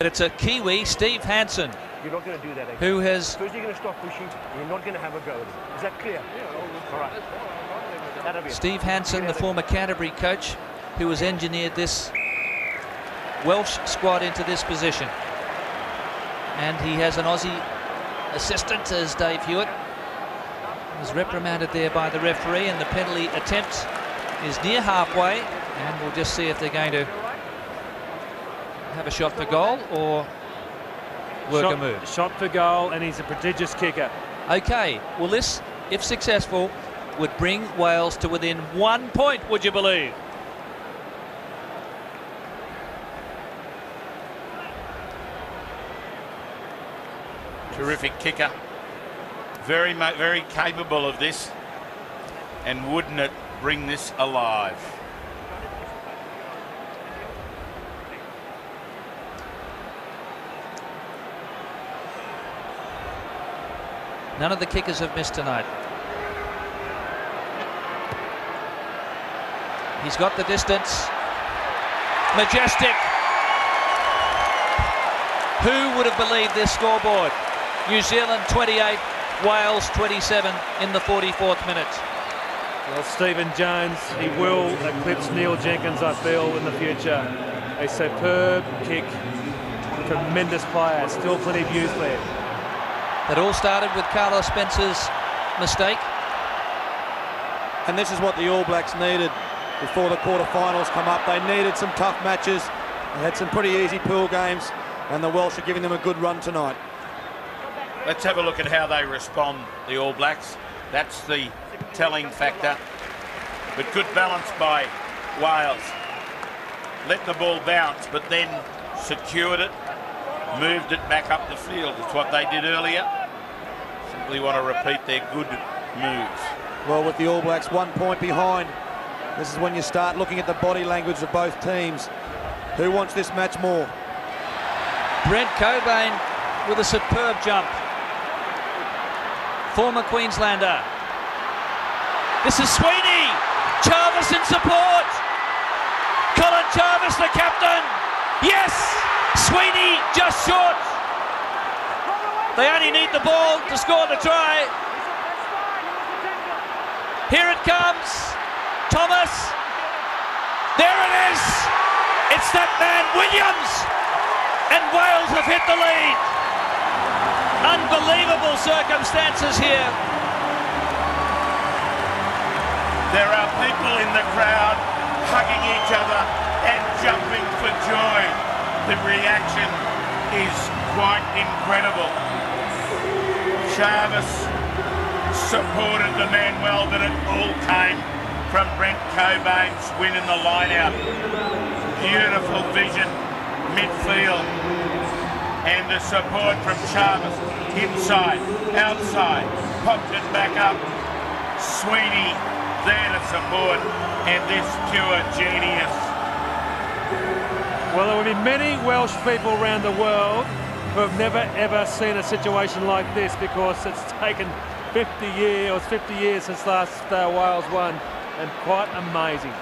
But it's a Kiwi, Steve Hansen, You're not going to do that. who has... First you're going to stop pushing, and you're not going to have a go. Is that clear? All right. That'll be it. Steve Hansen, the former Canterbury coach, who has engineered this Welsh squad into this position. And he has an Aussie assistant as Dave Hewitt. Was reprimanded there by the referee, and the penalty attempt is near halfway, and we'll just see if they're going to have a shot for goal or work a move. Shot for goal, and he's a prodigious kicker. Okay, well this, if successful, would bring Wales to within 1 point, would you believe? Terrific kicker. Very capable of this. And wouldn't it bring this alive? None of the kickers have missed tonight. He's got the distance. Majestic. Who would have believed this scoreboard? New Zealand 28, Wales 27 in the 44th minute. Well, Stephen Jones, he will eclipse Neil Jenkins, I feel, in the future. A superb kick. Tremendous player. Still plenty of views there. It all started with Carlos Spencer's mistake. And this is what the All Blacks needed before the quarterfinals come up. They needed some tough matches. They had some pretty easy pool games, and the Welsh are giving them a good run tonight. Let's have a look at how they respond, the All Blacks. That's the telling factor. But good balance by Wales. Let the ball bounce, but then secured it, moved it back up the field. It's what they did earlier. Simply want to repeat their good moves. Well, with the All Blacks 1 point behind, this is when you start looking at the body language of both teams. Who wants this match more? Brent Cobain with a superb jump. Former Queenslander. This is Sweeney. Jarvis in support. Colin Jarvis, the captain. Yes! Sweeney just short. They only need the ball to score the try. Here it comes. Thomas. There it is. It's that man Williams. And Wales have hit the lead. Unbelievable circumstances here. There are people in the crowd hugging each other and jumping for joy. The reaction is quite incredible. Jarvis supported the man well, but it all came from Brent Cobain's win in the line-out. Beautiful vision, midfield, and the support from Jarvis. Inside, outside, popped it back up. Sweeney there to support, and this pure genius. Well, there will be many Welsh people around the world who have never ever seen a situation like this, because it's taken 50 years since last Wales won, and quite amazing.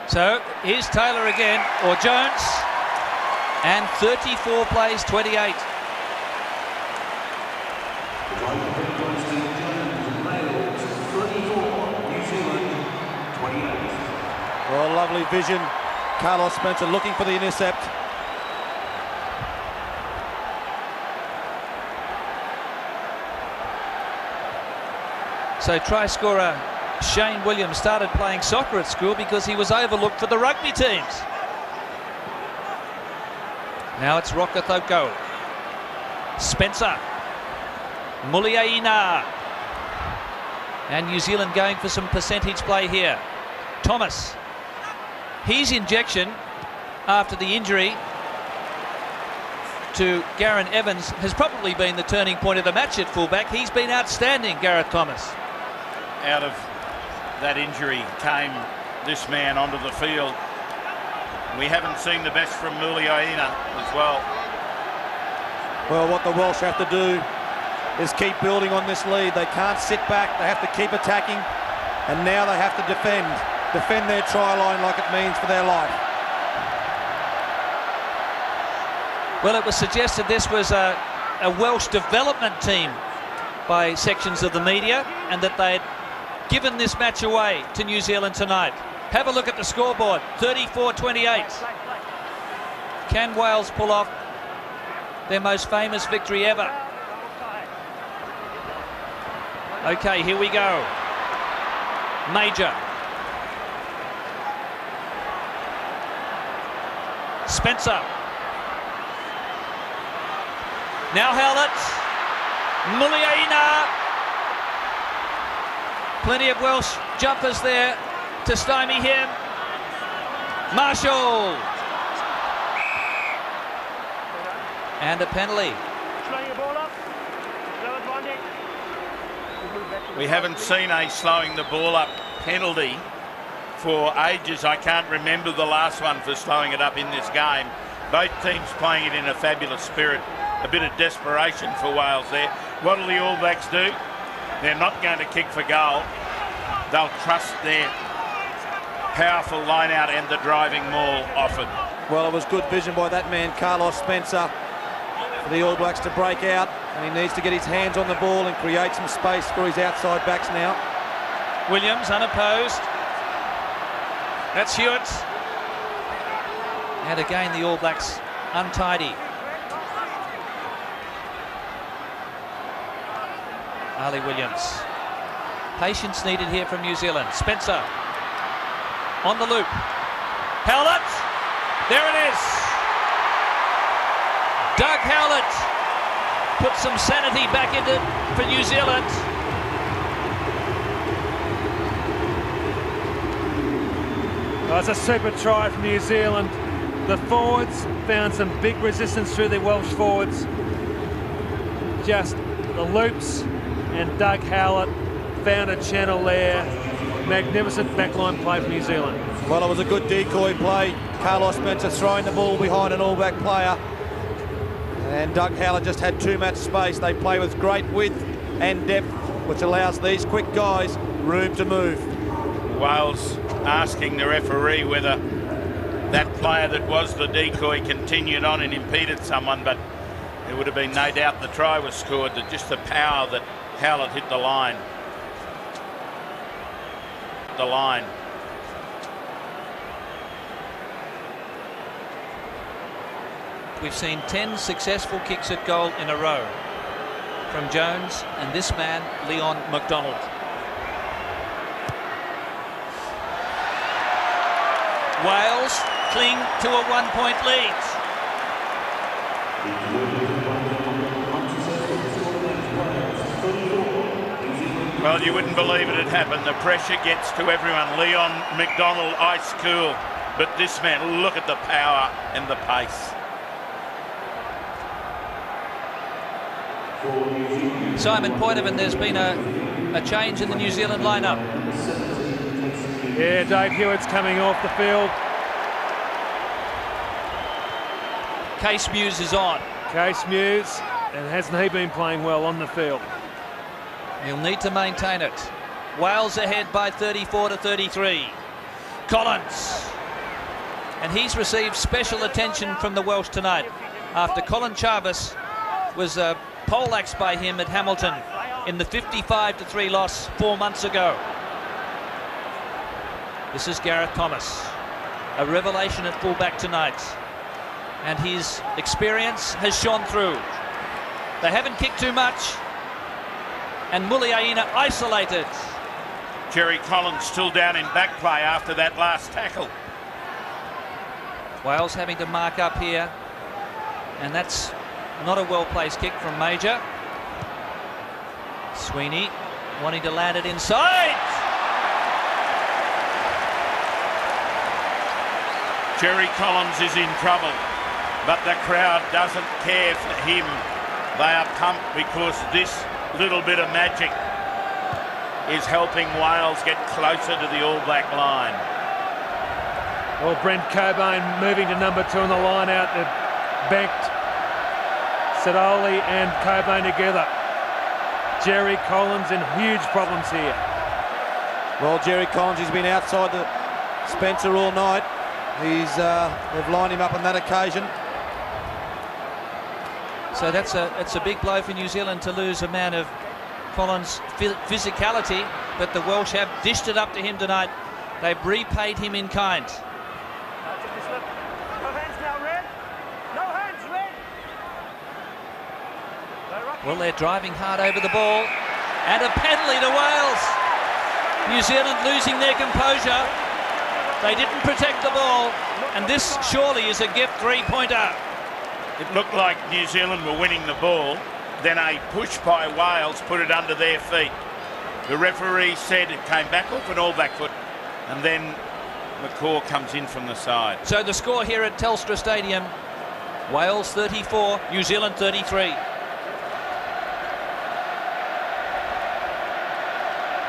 So here's Taylor again, or Jones, and 34 plays 28. Well, lovely vision. Carlos Spencer looking for the intercept. So try scorer Shane Williams started playing soccer at school because he was overlooked for the rugby teams. Now it's Rokathoko. Spencer. Muliaina. And New Zealand going for some percentage play here. Thomas. His injection after the injury to Gareth Evans has probably been the turning point of the match at fullback. He's been outstanding, Gareth Thomas. Out of that injury came this man onto the field. We haven't seen the best from Muliaina as well. Well, what the Welsh have to do is keep building on this lead. They can't sit back. They have to keep attacking. And now they have to defend their try line like it means for their life. Well, it was suggested this was a Welsh development team by sections of the media, and that they'd given this match away to New Zealand tonight. Have a look at the scoreboard, 34-28. Can Wales pull off their most famous victory ever? Okay, here we go. Major. Spencer. Now Howlett. Muliaina. Plenty of Welsh jumpers there to stymie him. Marshall. And a penalty. We haven't seen a slowing the ball up penalty for ages. I can't remember the last one for slowing it up in this game. Both teams playing it in a fabulous spirit. A bit of desperation for Wales there. What will the All Blacks do? They're not going to kick for goal. They'll trust their powerful line out and the driving maul offered. Well, it was good vision by that man, Carlos Spencer, for the All Blacks to break out, and he needs to get his hands on the ball and create some space for his outside backs now. Williams unopposed. That's Hewitt. And again the All Blacks untidy. Ali Williams. Patience needed here from New Zealand. Spencer on the loop. Howlett. There it is. Doug Howlett put some sanity back into for New Zealand. Well, it's a super try from New Zealand. The forwards found some big resistance through the Welsh forwards. Just the loops, and Doug Howlett found a channel there. Magnificent backline play from New Zealand. Well, it was a good decoy play. Carlos Spencer throwing the ball behind an All Black player. And Doug Howlett just had too much space. They play with great width and depth, which allows these quick guys room to move. Wales asking the referee whether that player that was the decoy continued on and impeded someone, but there would have been no doubt the try was scored, that just the power that Howlett hit the line. The line. We've seen 10 successful kicks at goal in a row from Jones and this man, Leon McDonald. Wales cling to a 1-point lead. Well, you wouldn't believe it had happened. The pressure gets to everyone. Leon McDonald, ice cool. But this man, look at the power and the pace. Simon Poitevin, there's been a change in the New Zealand lineup. Yeah, Dave Hewitt's coming off the field. Case Muse is on. Case Muse, and hasn't he been playing well on the field? He'll need to maintain it. Wales ahead by 34-33. Collins. And he's received special attention from the Welsh tonight after Colin Jarvis was poleaxed by him at Hamilton in the 55-3 loss 4 months ago. This is Gareth Thomas, a revelation at fullback tonight, and his experience has shone through. They haven't kicked too much, and Muliaina isolated. Jerry Collins still down in back play after that last tackle. Wales having to mark up here, and that's not a well-placed kick from Major. Sweeney wanting to land it inside. Jerry Collins is in trouble, but the crowd doesn't care for him. They are pumped because this little bit of magic is helping Wales get closer to the All Black line. Well, Brent Cobain moving to number 2 on the line out. They've banked Sadoli and Cobain together. Jerry Collins in huge problems here. Well, Jerry Collins, he's been outside the Spencer all night. They've lined him up on that occasion. So that's a big blow for New Zealand to lose a man of Collins' physicality, but the Welsh have dished it up to him tonight. They've repaid him in kind. No hands now, Red. No hands, Red. Well, they're driving hard over the ball, and a penalty to Wales. New Zealand losing their composure. They didn't protect the ball, and this surely is a gift three-pointer. It looked like New Zealand were winning the ball, then a push by Wales put it under their feet. The referee said it came back off an all-back foot, and then McCaw comes in from the side. So the score here at Telstra Stadium, Wales 34, New Zealand 33.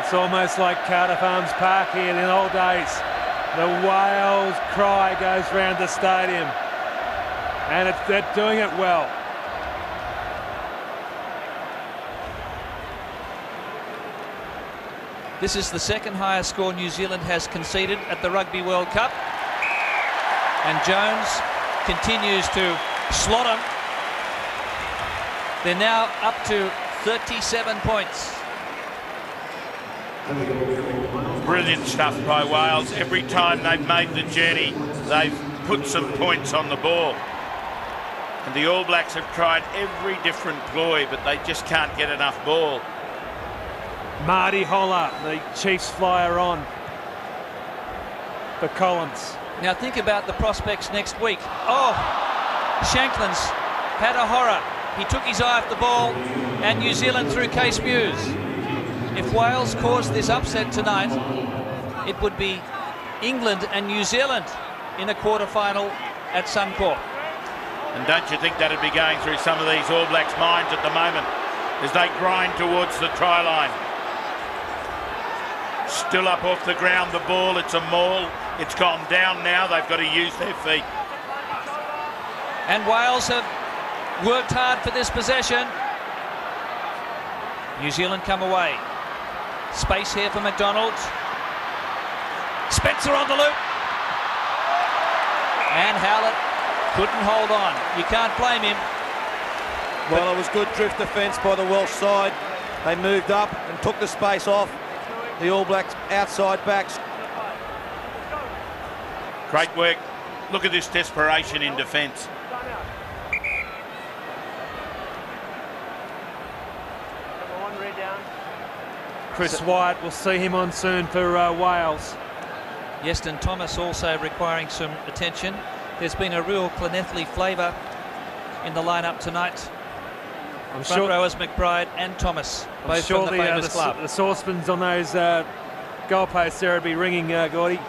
It's almost like Cardiff Arms Park here in the old days. The Wales cry goes round the stadium, and they're doing it well. This is the second highest score New Zealand has conceded at the Rugby World Cup, and Jones continues to slot them. They're now up to 37 points. Brilliant stuff by Wales. Every time they've made the journey, they've put some points on the ball. And the All Blacks have tried every different ploy, but they just can't get enough ball. Marty Holler, the Chiefs flyer on for Collins. Now think about the prospects next week. Oh, Shankland's had a horror. He took his eye off the ball, and New Zealand threw Case Mews. If Wales caused this upset tonight, it would be England and New Zealand in a quarter-final at Suncorp. And don't you think that'd be going through some of these All Blacks' minds at the moment as they grind towards the try line? Still up off the ground, the ball, it's a maul. It's gone down now, they've got to use their feet. And Wales have worked hard for this possession. New Zealand come away. Space here for McDonald. Spencer on the loop. And Howlett couldn't hold on. You can't blame him. Well, it was good drift defence by the Welsh side. They moved up and took the space off the All Blacks outside backs. Great work. Look at this desperation in defence. Chris Wyatt, we'll see him on soon for Wales. Yeston Thomas also requiring some attention. There's been a real Llanelli flavour in the lineup tonight. I'm Front sure rowers McBride and Thomas, both from the famous club. The saucepans on those goalposts there would be ringing, Gordy.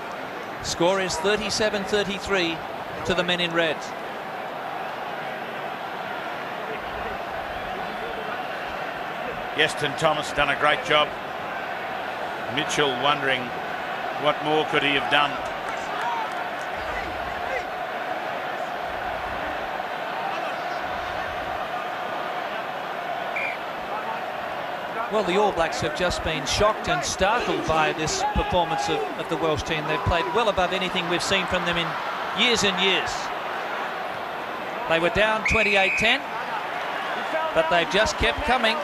Score is 37-33 to the men in red. Yeston Thomas done a great job. Mitchell wondering what more could he have done. Well, the All Blacks have just been shocked and startled by this performance of the Welsh team. They've played well above anything we've seen from them in years and years. They were down 28-10, but they've just kept coming.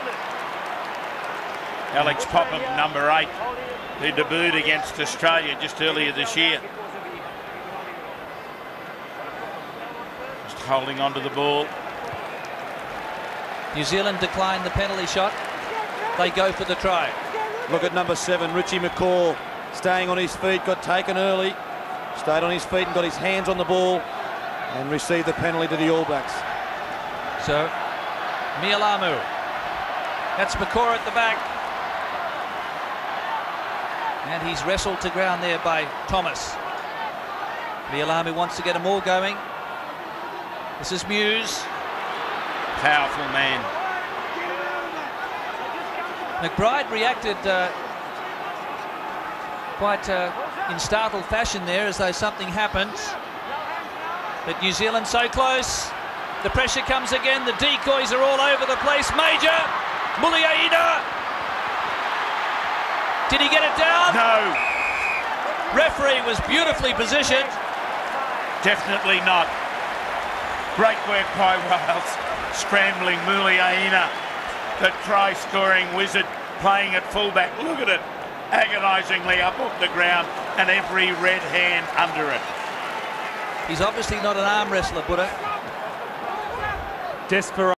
Alex Popham, number 8, who debuted against Australia just earlier this year. Just holding on to the ball. New Zealand declined the penalty shot. They go for the try. Look at number 7, Richie McCaw, staying on his feet, got taken early, stayed on his feet and got his hands on the ball and received the penalty to the All Blacks. So, Mialamu. That's McCaw at the back. And he's wrestled to ground there by Thomas. Mialamu wants to get them all going. This is Mews. Powerful man. McBride reacted quite in startled fashion there, as though something happened. But New Zealand so close. The pressure comes again. The decoys are all over the place. Major Muliaina. Did he get it down? No. Referee was beautifully positioned. Definitely not. Great work by Wales. scrambling Muliaina, the try-scoring wizard, playing at fullback. Look at it, agonisingly up off the ground, and every red hand under it. He's obviously not an arm wrestler, Buddha. Desperation.